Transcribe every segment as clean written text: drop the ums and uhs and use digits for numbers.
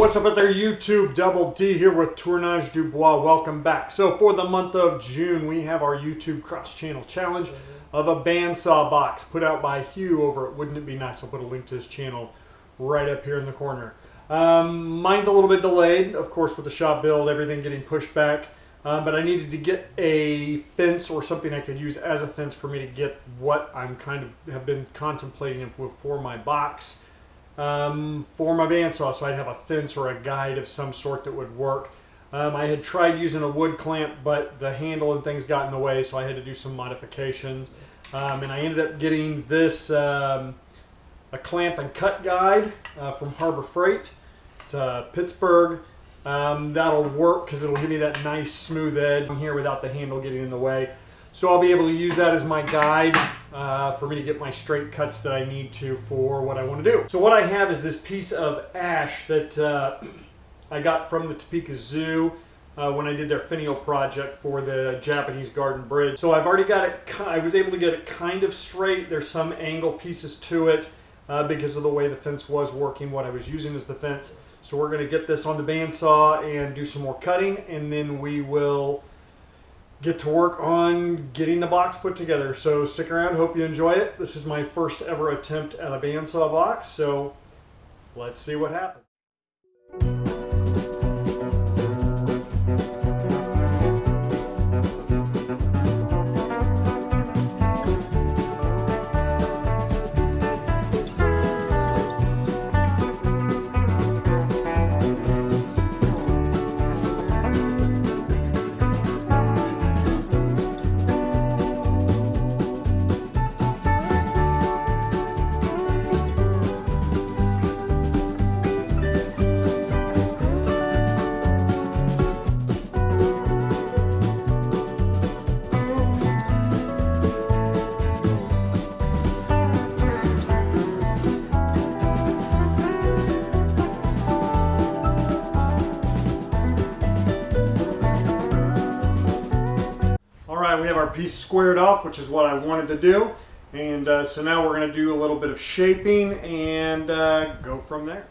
what's up out there YouTube? Double D here with Tournage Dubois. Welcome back. So for the month of June, we have our YouTube cross-channel challenge of a bandsaw box put out by Hugh over at Wouldn't It Be Nice. I'll put a link to his channel right up here in the corner. Mine's a little bit delayed, of course, with the shop build, everything getting pushed back. But I needed to get a fence or something I could use as a fence for me to get what I'm have been contemplating for my box. For my bandsaw, so I'd have a fence or a guide of some sort that would work. I had tried using a wood clamp, but the handle and things got in the way, so I had to do some modifications. And I ended up getting this a clamp and cut guide from Harbor Freight. It's Pittsburgh. That'll work because it'll give me that nice smooth edge here without the handle getting in the way. So I'll be able to use that as my guide for me to get my straight cuts that I need to for what I want to do. So what I have is this piece of ash that I got from the Topeka Zoo when I did their finial project for the Japanese Garden Bridge. So I've already got it, I was able to get it kind of straight. There's some angle pieces to it because of the way the fence was working, what I was using as the fence. So we're going to get this on the bandsaw and do some more cutting, and then we will get to work on getting the box put together. So stick around, hope you enjoy it. This is my first ever attempt at a bandsaw box, so let's see what happens. We have our piece squared off, which is what I wanted to do, and so now we're going to do a little bit of shaping and go from there.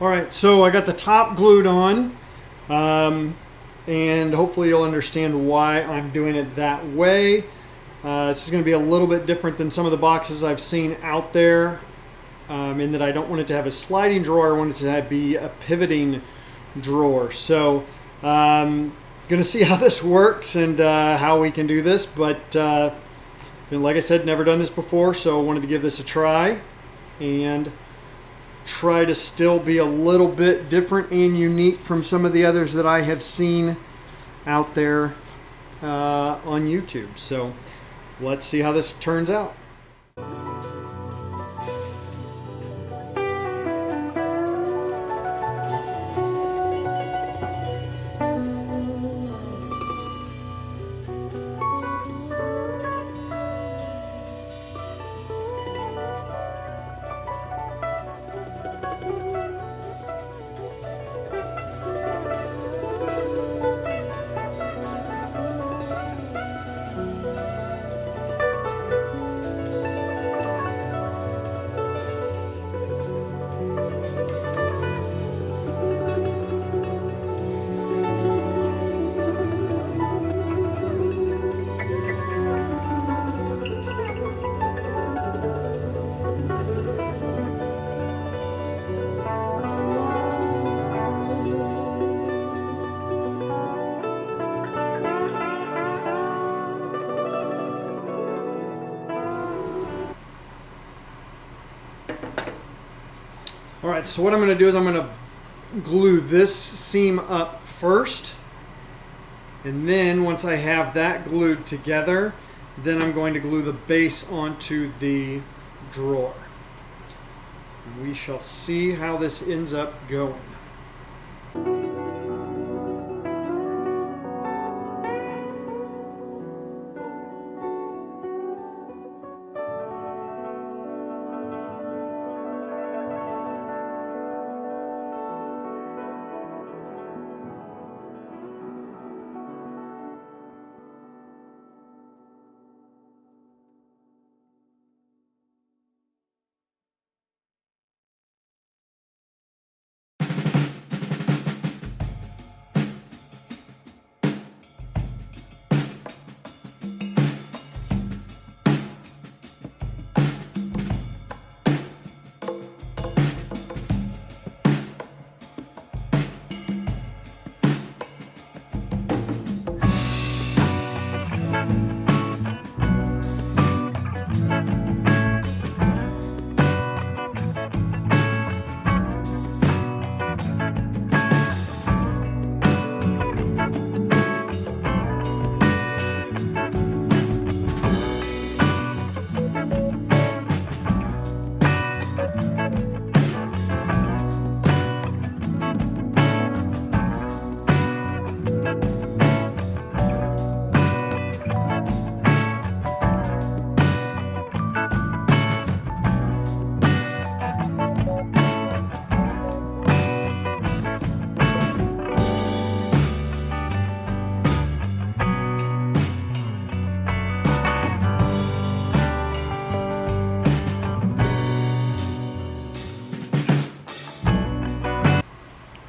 All right, so I got the top glued on, and hopefully you'll understand why I'm doing it that way. This is going to be a little bit different than some of the boxes I've seen out there, in that I don't want it to have a sliding drawer. I want it to be a pivoting drawer. So going to see how this works and how we can do this, but like I said, never done this before, so I wanted to give this a try and try to still be a little bit different and unique from some of the others that I have seen out there on YouTube. So let's see how this turns out. All right, so what I'm going to do is I'm going to glue this seam up first, and then once I have that glued together, then I'm going to glue the base onto the drawer. And we shall see how this ends up going.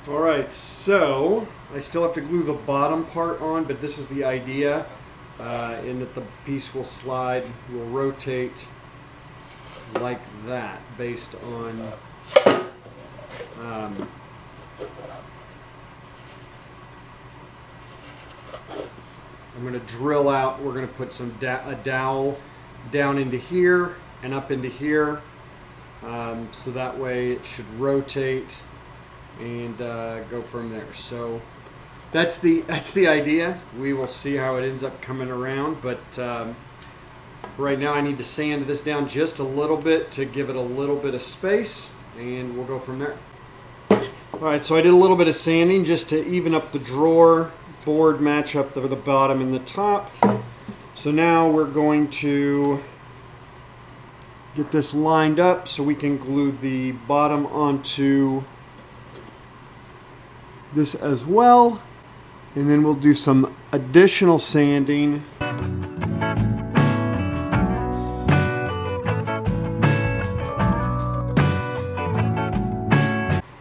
Alright, so I still have to glue the bottom part on, but this is the idea, in that the piece will slide, will rotate like that based on I'm going to drill out, we're going to put some a dowel down into here and up into here, so that way it should rotate and go from there. So that's the idea. We will see how it ends up coming around, but right now I need to sand this down just a little bit to give it a little bit of space, and we'll go from there. Alright, so I did a little bit of sanding just to even up the drawer board, match up the bottom and the top. So now we're going to get this lined up so we can glue the bottom onto this as well, and then we'll do some additional sanding.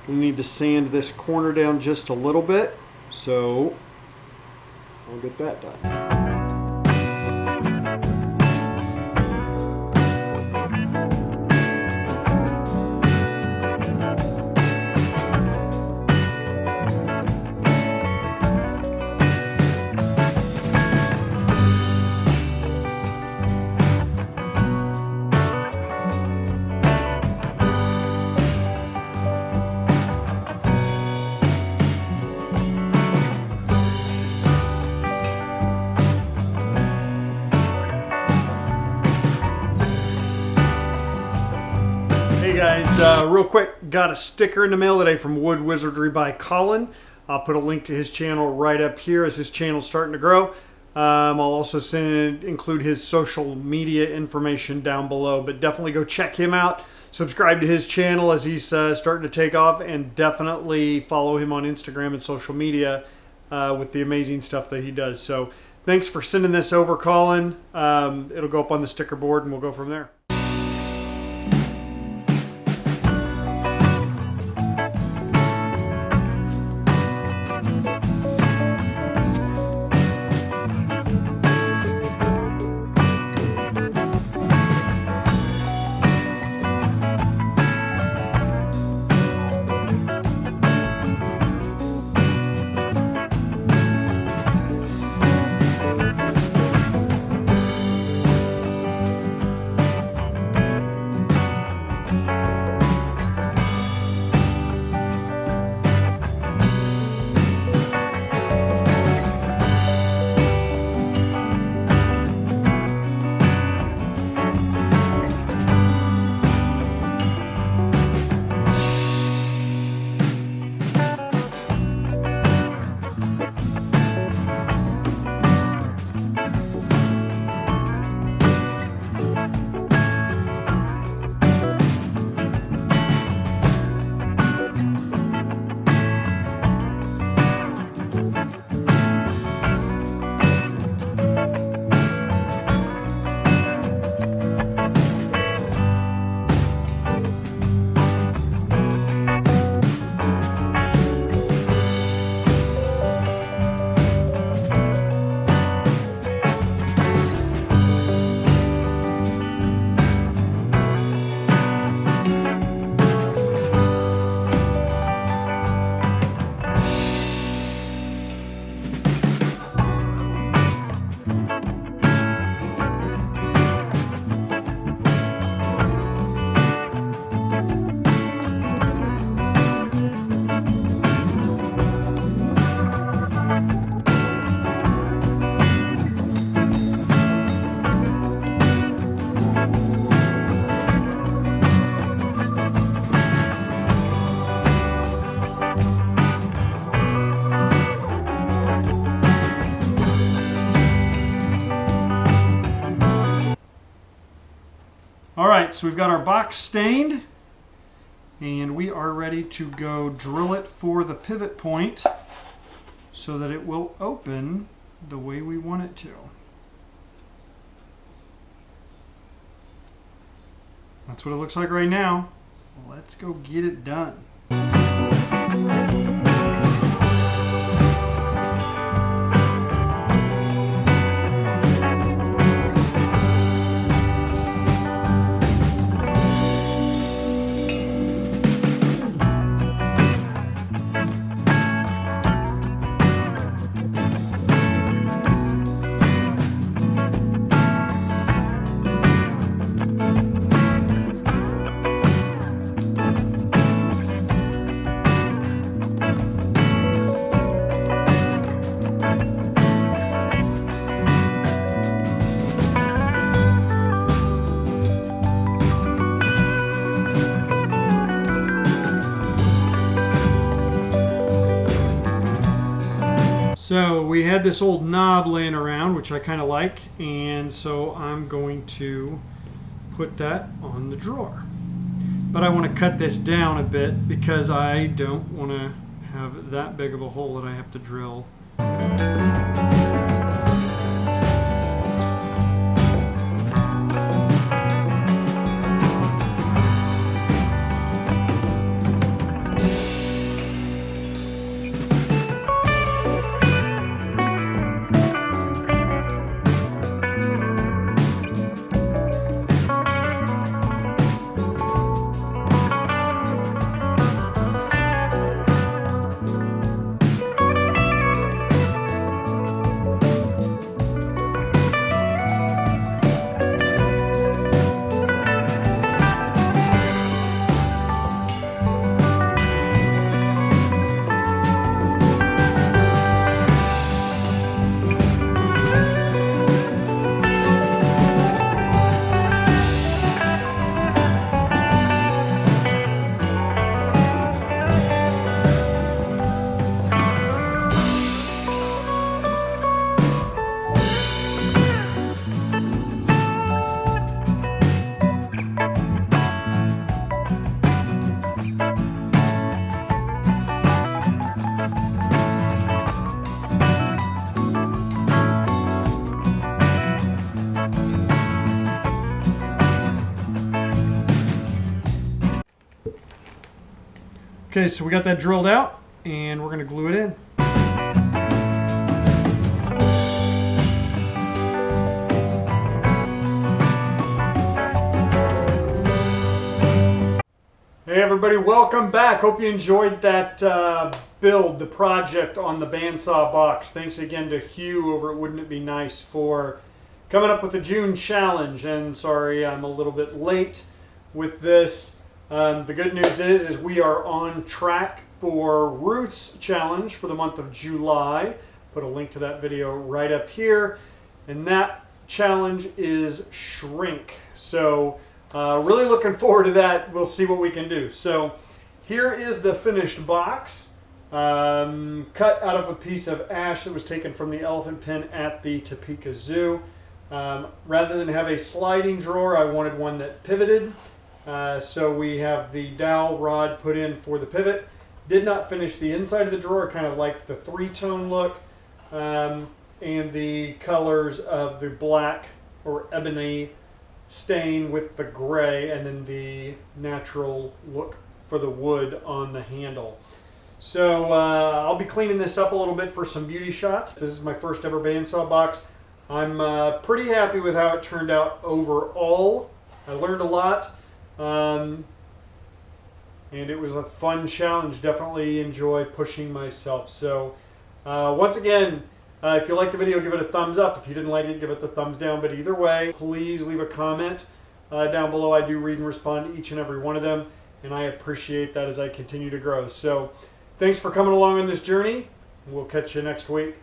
We need to sand this corner down just a little bit, so I'll get that done. Hey guys, real quick, got a sticker in the mail today from Wood Wizardry by Colin. I'll put a link to his channel right up here as his channel's starting to grow. I'll also include his social media information down below, but definitely go check him out. Subscribe to his channel as he's starting to take off, and definitely follow him on Instagram and social media with the amazing stuff that he does. So thanks for sending this over, Colin. It'll go up on the sticker board and we'll go from there. Alright, so we've got our box stained, and we are ready to go drill it for the pivot point so that it will open the way we want it to. That's what it looks like right now. Let's go get it done. So we had this old knob laying around, which I kind of like, and so I'm going to put that on the drawer. But I want to cut this down a bit because I don't want to have that big of a hole that I have to drill. Okay, so we got that drilled out, and we're going to glue it in. Hey everybody, welcome back. Hope you enjoyed that build, the project on the bandsaw box. Thanks again to Hugh over at Wouldn't It Be Nice for coming up with the June challenge. And sorry I'm a little bit late with this. The good news is we are on track for Ruth's challenge for the month of July. Put a link to that video right up here. And that challenge is shrink. So really looking forward to that. We'll see what we can do. So here is the finished box, cut out of a piece of ash that was taken from the elephant pen at the Topeka Zoo. Rather than have a sliding drawer, I wanted one that pivoted. So we have the dowel rod put in for the pivot. Did not finish the inside of the drawer. Kind of liked the three-tone look and the colors of the black or ebony stain with the gray, and then the natural look for the wood on the handle. So I'll be cleaning this up a little bit for some beauty shots. This is my first ever bandsaw box. I'm pretty happy with how it turned out overall. I learned a lot, and it was a fun challenge. Definitely enjoy pushing myself. So once again, if you liked the video, give it a thumbs up. If you didn't like it, give it the thumbs down. But either way, please leave a comment down below. I do read and respond to each and every one of them, and I appreciate that as I continue to grow. So thanks for coming along on this journey. We'll catch you next week.